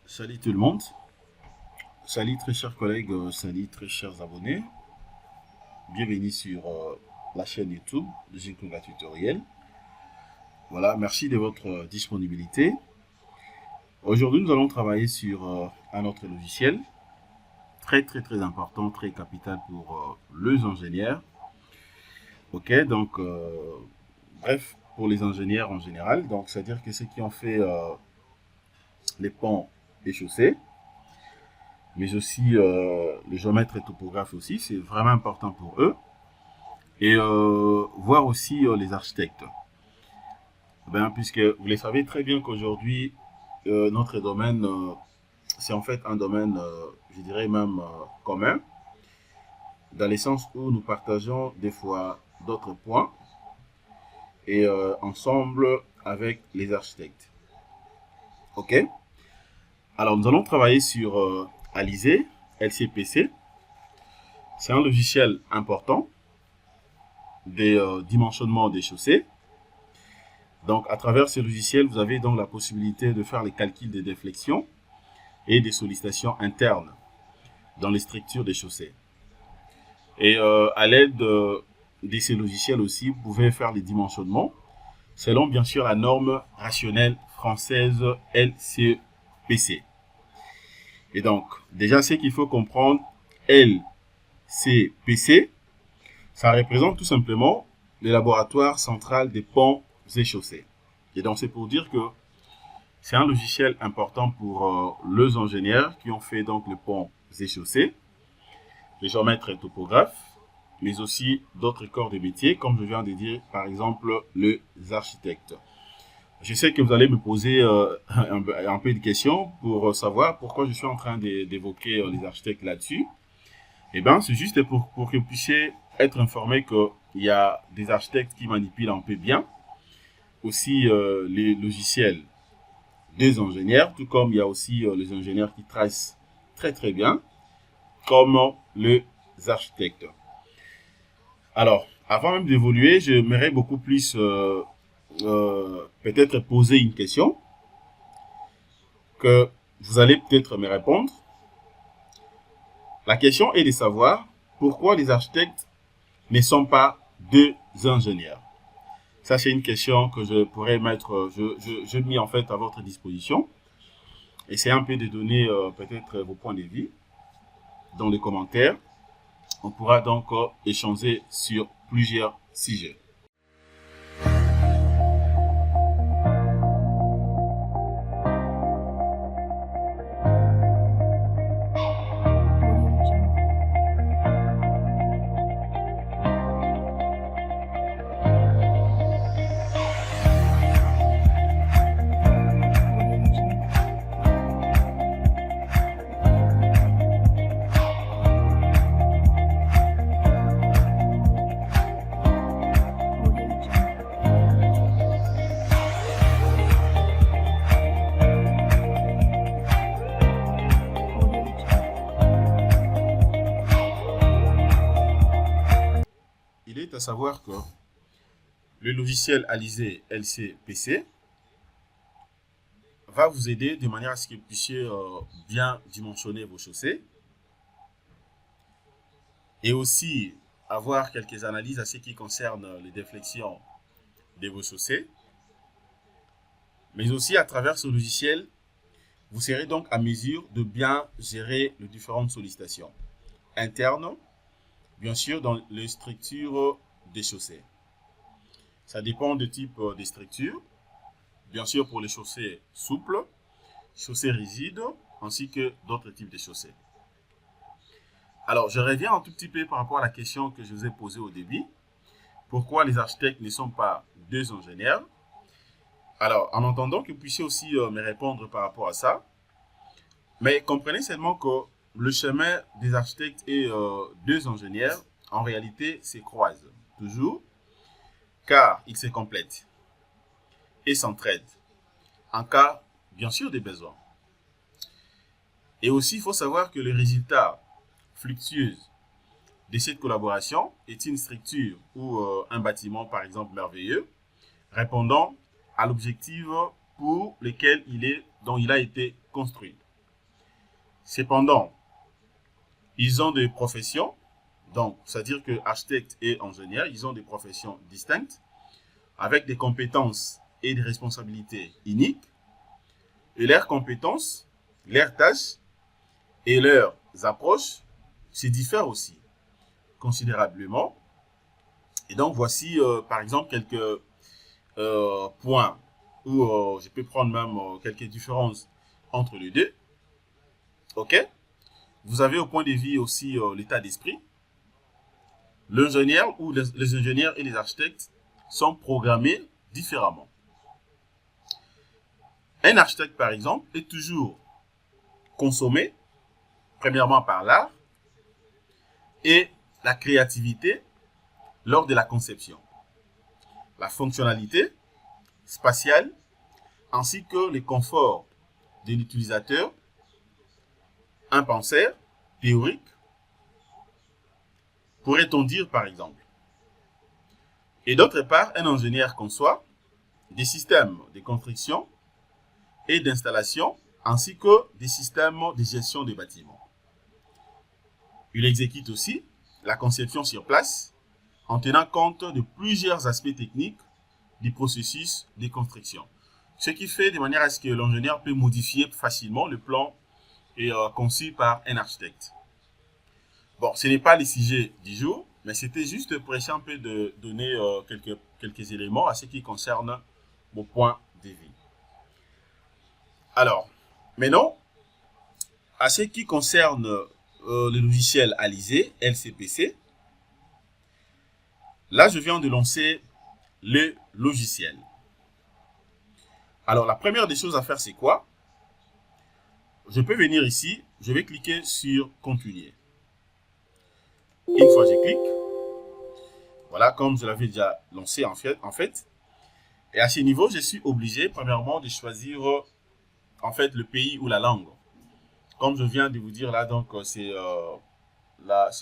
Salut tout le monde, salut très chers collègues, salut très chers abonnés. Bienvenue sur la chaîne YouTube de Jinkunga Tutoriel. Voilà, merci de votre disponibilité. Aujourd'hui, nous allons travailler sur un autre logiciel très important, très capital pour les ingénieurs. Ok, donc bref, pour les ingénieurs en général, donc c'est-à-dire que ceux qui ont fait les ponts et chaussées, mais aussi les géomètres et topographes aussi, c'est vraiment important pour eux. Et voir aussi les architectes. Ben, puisque vous le savez très bien qu'aujourd'hui, notre domaine, c'est en fait un domaine, je dirais même commun, dans le sens où nous partageons des fois d'autres points et ensemble avec les architectes. Ok. Alors nous allons travailler sur Alizé, LCPC. C'est un logiciel important des dimensionnements des chaussées. Donc, à travers ce logiciel, vous avez donc la possibilité de faire les calculs des déflexions et des sollicitations internes dans les structures des chaussées. Et à l'aide de ces logiciels aussi, vous pouvez faire les dimensionnements selon bien sûr la norme rationnelle française LCPC. Et donc, déjà, ce qu'il faut comprendre, LCPC, ça représente tout simplement le laboratoire central des ponts et chaussées. Et donc, c'est pour dire que c'est un logiciel important pour les ingénieurs qui ont fait donc le pont et chaussées, les géomètres et topographes, mais aussi d'autres corps de métier, comme je viens de dire, par exemple, les architectes. Je sais que vous allez me poser un peu de questions pour savoir pourquoi je suis en train d'évoquer les architectes là-dessus. Eh bien, c'est juste pour que vous puissiez être informé qu'il y a des architectes qui manipulent un peu bien aussi les logiciels des ingénieurs, tout comme il y a aussi les ingénieurs qui tracent très bien, comme les architectes. Alors, avant même d'évoluer, j'aimerais beaucoup plus peut-être poser une question que vous allez peut-être me répondre. La question est de savoir pourquoi les architectes ne sont pas deux ingénieurs. Ça, c'est une question que je pourrais mettre, je mets en fait à votre disposition. Essayez un peu de donner peut-être vos points de vue dans les commentaires. On pourra donc échanger sur plusieurs sujets. Il est à savoir que le logiciel Alizé LCPC va vous aider de manière à ce que vous puissiez bien dimensionner vos chaussées et aussi avoir quelques analyses à ce qui concerne les déflexions de vos chaussées. Mais aussi à travers ce logiciel, vous serez donc à mesure de bien gérer les différentes sollicitations internes, bien sûr dans les structures des chaussées. Ça dépend du type de structure. Bien sûr pour les chaussées souples, chaussées rigides, ainsi que d'autres types de chaussées. Alors, je reviens un tout petit peu par rapport à la question que je vous ai posée au début. Pourquoi les architectes ne sont pas deux ingénieurs? Alors, en entendant que vous puissiez aussi me répondre par rapport à ça, mais comprenez seulement que le chemin des architectes et deux ingénieurs, en réalité, se croisent toujours, car ils se complètent et s'entraident en cas, bien sûr, des besoins. Et aussi, il faut savoir que le résultat fluctueux de cette collaboration est une structure ou un bâtiment, par exemple, merveilleux, répondant à l'objectif pour lequel dont il a été construit. Cependant, ils ont des professions, donc c'est-à-dire que architectes et ingénieurs, ils ont des professions distinctes, avec des compétences et des responsabilités uniques, et leurs compétences, leurs tâches et leurs approches se diffèrent aussi considérablement. Et donc voici par exemple quelques points où je peux prendre même quelques différences entre les deux. Ok? Vous avez au point de vue aussi l'état d'esprit. L'ingénieur ou les ingénieurs et les architectes sont programmés différemment. Un architecte, par exemple, est toujours consommé, premièrement par l'art et la créativité lors de la conception, la fonctionnalité spatiale, ainsi que le confort de l'utilisateur, un penseur théorique, pourrait-on dire par exemple. Et d'autre part, un ingénieur conçoit des systèmes de construction et d'installation, ainsi que des systèmes de gestion des bâtiments. Il exécute aussi la conception sur place en tenant compte de plusieurs aspects techniques du processus de construction. Ce qui fait de manière à ce que l'ingénieur peut modifier facilement le plan conçu par un architecte. Bon, ce n'est pas le sujet du jour, mais c'était juste pour essayer un peu de donner quelques éléments à ce qui concerne mon point de vue. Alors, maintenant, à ce qui concerne le logiciel Alizé, LCPC, là, je viens de lancer le logiciel. Alors, la première des choses à faire, c'est quoi? Je peux venir ici, je vais cliquer sur Continuer. Une fois je clique, voilà, comme je l'avais déjà lancé en fait. Et à ce niveau, je suis obligé, premièrement, de choisir en fait le pays ou la langue. Comme je viens de vous dire là, donc c'est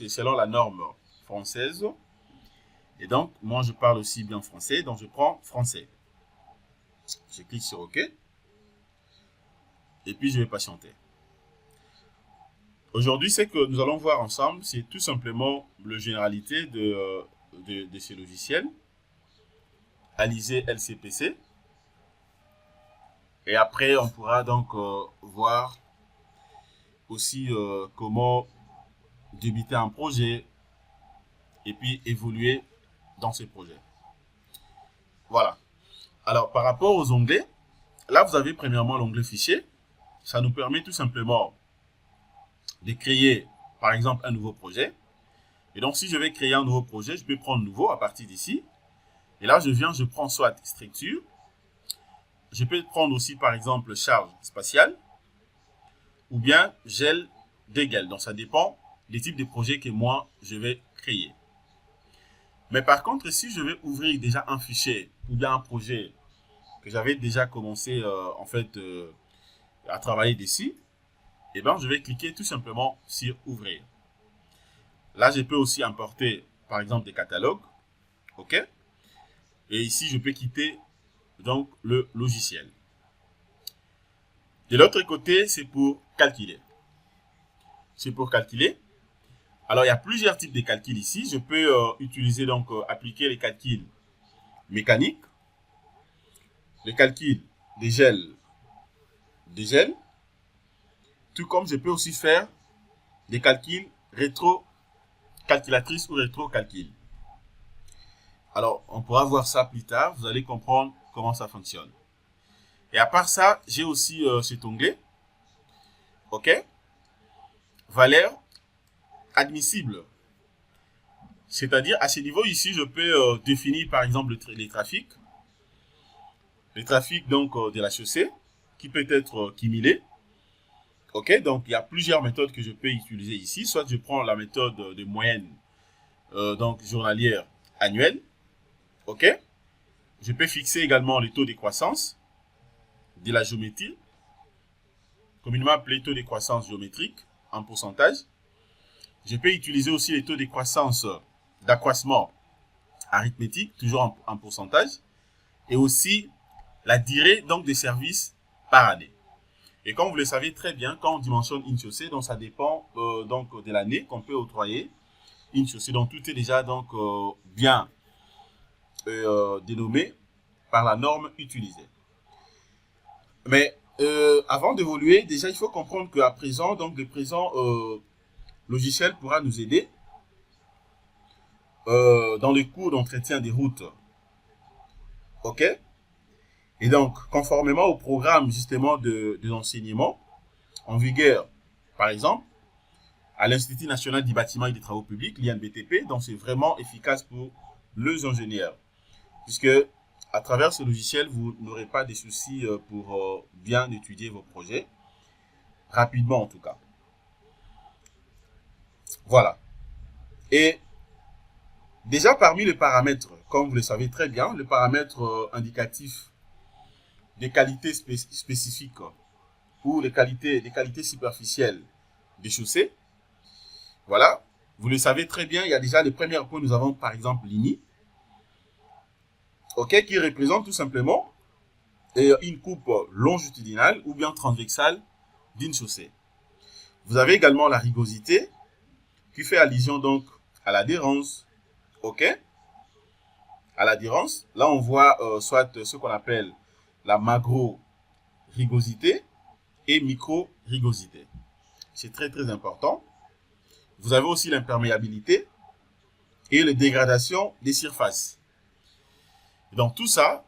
selon la norme française. Et donc, moi, je parle aussi bien français, donc je prends français. Je clique sur OK. Et puis, je vais patienter. Aujourd'hui, ce que nous allons voir ensemble, c'est tout simplement la généralité de ces logiciels. Alizé LCPC. Et après, on pourra donc voir aussi comment débuter un projet et puis évoluer dans ce projet. Voilà. Alors, par rapport aux onglets, là, vous avez premièrement l'onglet fichier. Ça nous permet tout simplement de créer, par exemple, un nouveau projet. Et donc, si je vais créer un nouveau projet, je peux prendre nouveau à partir d'ici. Et là, je prends soit structure. Je peux prendre aussi, par exemple, charge spatiale. Ou bien gel d'égal. Donc, ça dépend des types de projets que moi, je vais créer. Mais par contre, si je vais ouvrir déjà un fichier ou bien un projet que j'avais déjà commencé en fait à travailler dessus, et ben je vais cliquer tout simplement sur ouvrir. Là, je peux aussi importer par exemple des catalogues, ok. Et ici, je peux quitter donc le logiciel. De l'autre côté, c'est pour calculer. C'est pour calculer. Alors, il y a plusieurs types de calculs ici. Je peux utiliser donc appliquer les calculs mécaniques, les calculs des gels, tout comme je peux aussi faire des calculs rétro-calculatrices ou rétro-calculs. Alors, on pourra voir ça plus tard. Vous allez comprendre comment ça fonctionne. Et à part ça, j'ai aussi cet onglet. OK? Valeur admissible. C'est-à-dire, à ce niveau ici, je peux définir par exemple les trafics. Les trafics donc de la chaussée qui peut être cumulé. Ok, donc il y a plusieurs méthodes que je peux utiliser ici. Soit je prends la méthode de moyenne donc journalière annuelle. Ok, je peux fixer également le taux de croissance de la géométrie, communément appelé taux de croissance géométrique en pourcentage. Je peux utiliser aussi les taux de croissance d'accroissement arithmétique, toujours en pourcentage, et aussi la durée donc des services par année. Et comme vous le savez très bien, quand on dimensionne une chaussée, donc ça dépend donc de l'année qu'on peut octroyer une chaussée. Donc tout est déjà donc bien dénommé par la norme utilisée. Mais avant d'évoluer, déjà il faut comprendre qu'à présent, donc le présent logiciel pourra nous aider dans les cours d'entretien des routes. OK? Et donc, conformément au programme justement de l'enseignement en vigueur, par exemple, à l'Institut national du bâtiment et des travaux publics, l'INBTP, donc c'est vraiment efficace pour les ingénieurs. Puisque à travers ce logiciel, vous n'aurez pas de soucis pour bien étudier vos projets, rapidement en tout cas. Voilà. Et déjà parmi les paramètres, comme vous le savez très bien, le paramètre indicatif des qualités spécifiques ou des qualités superficielles des chaussées. Voilà, vous le savez très bien, il y a déjà les premiers points, nous avons par exemple l'INI, OK, qui représente tout simplement une coupe longitudinale ou bien transversale d'une chaussée. Vous avez également la rugosité, qui fait allusion donc à l'adhérence, OK, à l'adhérence. Là, on voit soit ce qu'on appelle la macro-rugosité et micro-rugosité. C'est très très important. Vous avez aussi l'imperméabilité et la dégradation des surfaces. Dans tout ça,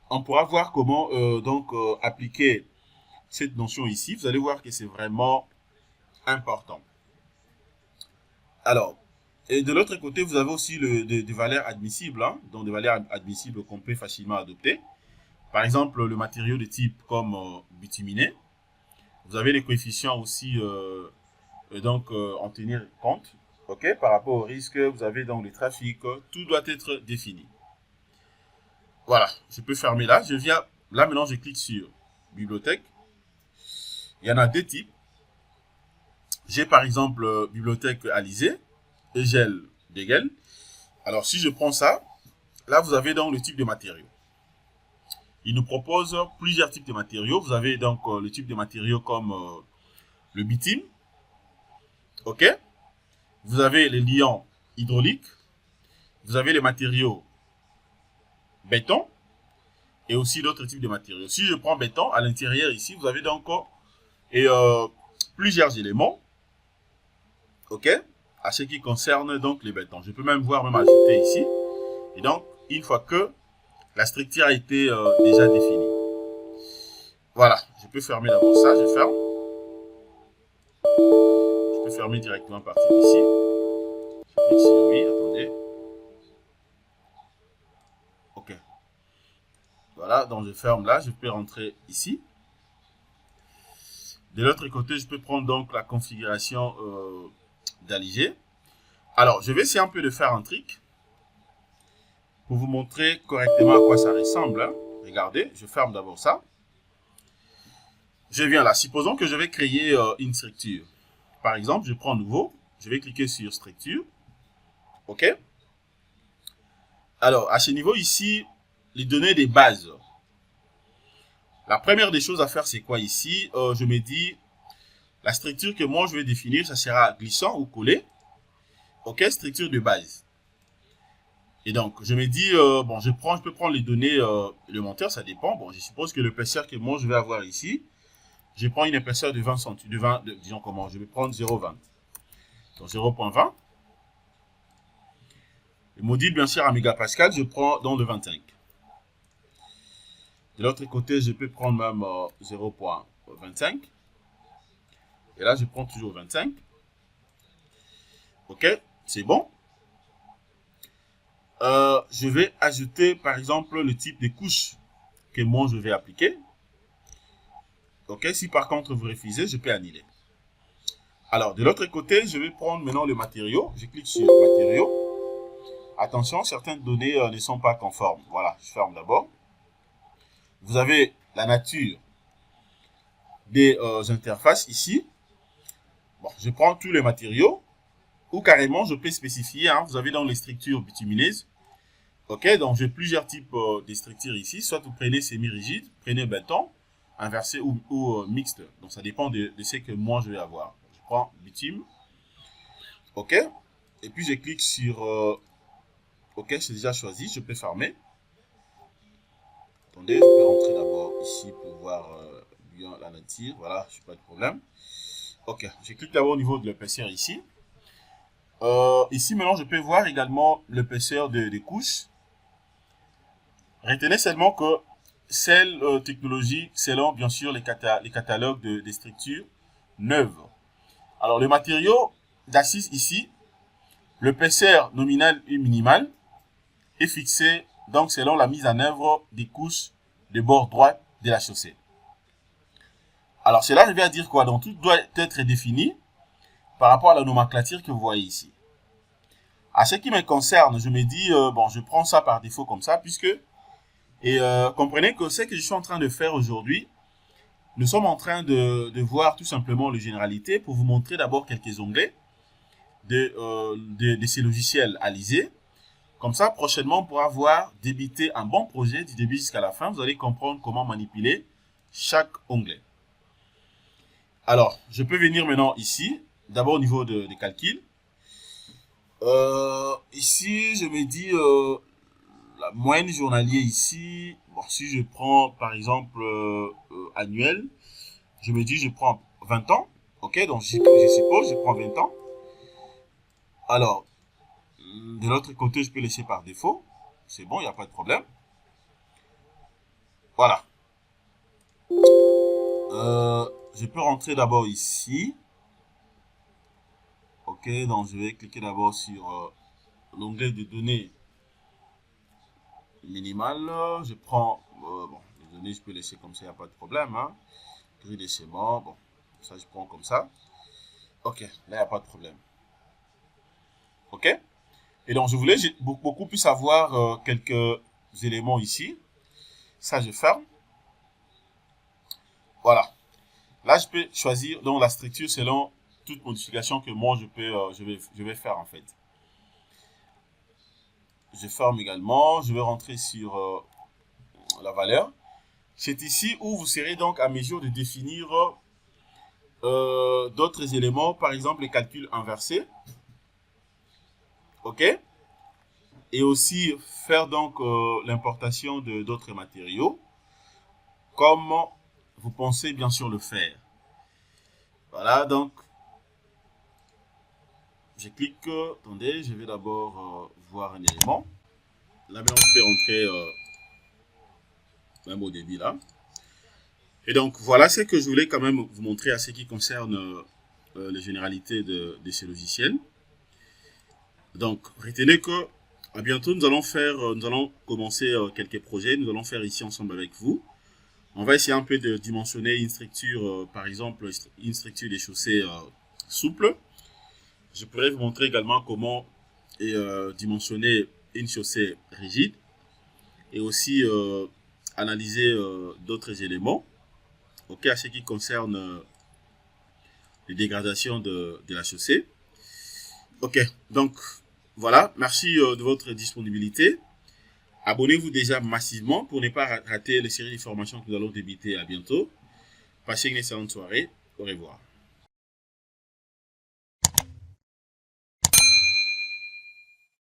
on pourra voir comment appliquer cette notion ici. Vous allez voir que c'est vraiment important. Alors, et de l'autre côté, vous avez aussi des valeurs admissibles, hein, donc des valeurs admissibles qu'on peut facilement adopter. Par exemple, le matériau de type comme bituminé. Vous avez les coefficients aussi en tenir compte, OK, par rapport au risque. Vous avez donc le trafic, tout doit être défini. Voilà, je peux fermer là. Je viens là maintenant, je clique sur bibliothèque. Il y en a deux types. J'ai par exemple bibliothèque Alizé, Egel, Degel. Alors si je prends ça, là vous avez donc le type de matériaux. Il nous propose plusieurs types de matériaux. Vous avez donc le type de matériaux comme le bitume. OK. Vous avez les liants hydrauliques. Vous avez les matériaux béton. Et aussi d'autres types de matériaux. Si je prends béton, à l'intérieur ici, vous avez donc plusieurs éléments. OK. À ce qui concerne donc les bétons. Je peux même ajouter ici. Et donc, une fois que la structure a été déjà définie. Voilà, je peux fermer d'abord ça, je ferme. Je peux fermer directement à partir d'ici. Je clique sur oui, attendez. OK. Voilà, donc je ferme là, je peux rentrer ici. De l'autre côté, je peux prendre donc la configuration d'Alizé. Alors, je vais essayer un peu de faire un trick pour vous montrer correctement à quoi ça ressemble. Hein. Regardez, je ferme d'abord ça. Je viens là. Supposons que je vais créer une structure. Par exemple, je prends nouveau. Je vais cliquer sur structure. OK. Alors, à ce niveau ici, les données des bases. La première des choses à faire, c'est quoi ici? Je me dis, la structure que moi je vais définir, ça sera glissant ou collé. OK, structure de base. Et donc, je me dis, bon, je peux prendre les données élémentaires, ça dépend. Bon, je suppose que l'épaisseur que moi je vais avoir ici, je prends une épaisseur de 20 cm, disons comment, je vais prendre 0,20. Donc 0,20. Le module, bien sûr, en mégapascal, je prends dans le 25. De l'autre côté, je peux prendre même 0,25. Et là, je prends toujours 25. OK, c'est bon. Je vais ajouter, par exemple, le type de couche que moi, je vais appliquer. OK, si par contre, vous refusez, je peux annuler. Alors, de l'autre côté, je vais prendre maintenant le matériau. Je clique sur matériaux. Attention, certaines données ne sont pas conformes. Voilà, je ferme d'abord. Vous avez la nature des interfaces ici. Bon, je prends tous les matériaux. Ou carrément, je peux spécifier. Hein, vous avez dans les structures bitumineuses. OK, donc j'ai plusieurs types de structures ici. Soit vous prenez semi-rigide, prenez béton. inversé ou mixte. Donc ça dépend de ce que moi je vais avoir. Je prends bitume. OK. Et puis je clique sur OK, c'est déjà choisi. Je peux fermer. Attendez, je peux rentrer d'abord ici pour voir bien la nature. Voilà, je n'ai pas de problème. OK, je clique d'abord au niveau de l'épaisseur ici. Ici, maintenant, je peux voir également l'épaisseur des couches. Retenez seulement que cette technologie, selon bien sûr les catalogues des structures neuves. Alors, le matériau d'assise ici, l'épaisseur nominale et minimale est fixée donc selon la mise en œuvre des couches de bord droit de la chaussée. Alors, cela revient à dire quoi? Donc, tout doit être défini par rapport à la nomenclature que vous voyez ici. À ce qui me concerne, je me dis, bon, je prends ça par défaut comme ça, puisque, comprenez que ce que je suis en train de faire aujourd'hui, nous sommes en train de voir tout simplement les généralités pour vous montrer d'abord quelques onglets de ces logiciels Alizé. Comme ça, prochainement, on pourra voir débiter un bon projet du début jusqu'à la fin. Vous allez comprendre comment manipuler chaque onglet. Alors, je peux venir maintenant ici, d'abord au niveau des calculs. Ici, je me dis la moyenne journalière ici. Bon, si je prends par exemple annuel, je me dis je prends 20 ans. Ok, donc je suppose je prends 20 ans. Alors, de l'autre côté, je peux laisser par défaut. C'est bon, il n'y a pas de problème. Voilà. Je peux rentrer d'abord ici. Ok, donc je vais cliquer d'abord sur l'onglet de données minimales. Je prends, bon, les données, je peux laisser comme ça, il n'y a pas de problème. Hein. Grille des schémas, bon, ça je prends comme ça. Ok, là, il n'y a pas de problème. Ok. Et donc, je voulais beaucoup plus avoir quelques éléments ici. Ça, je ferme. Voilà. Là, je peux choisir donc la structure selon toute modification que moi, je vais faire en fait. Je ferme également. Je vais rentrer sur la valeur. C'est ici où vous serez donc à mesure de définir d'autres éléments, par exemple les calculs inversés. OK? Et aussi faire donc l'importation de d'autres matériaux, comme vous pensez bien sûr le faire. Voilà, donc je clique, attendez, je vais d'abord voir un élément. Là maintenant, je peux rentrer même au débit là. Et donc voilà ce que je voulais quand même vous montrer à ce qui concerne les généralités de ces logiciels. Donc retenez que à bientôt nous allons commencer quelques projets, nous allons faire ici ensemble avec vous. On va essayer un peu de dimensionner une structure, par exemple une structure des chaussées souple. Je pourrais vous montrer également comment dimensionner une chaussée rigide et aussi analyser d'autres éléments. Ok, à ce qui concerne les dégradations de la chaussée. Ok, donc voilà, merci de votre disponibilité. Abonnez-vous déjà massivement pour ne pas rater les séries de formations que nous allons débuter à bientôt. Passez une excellente soirée. Au revoir.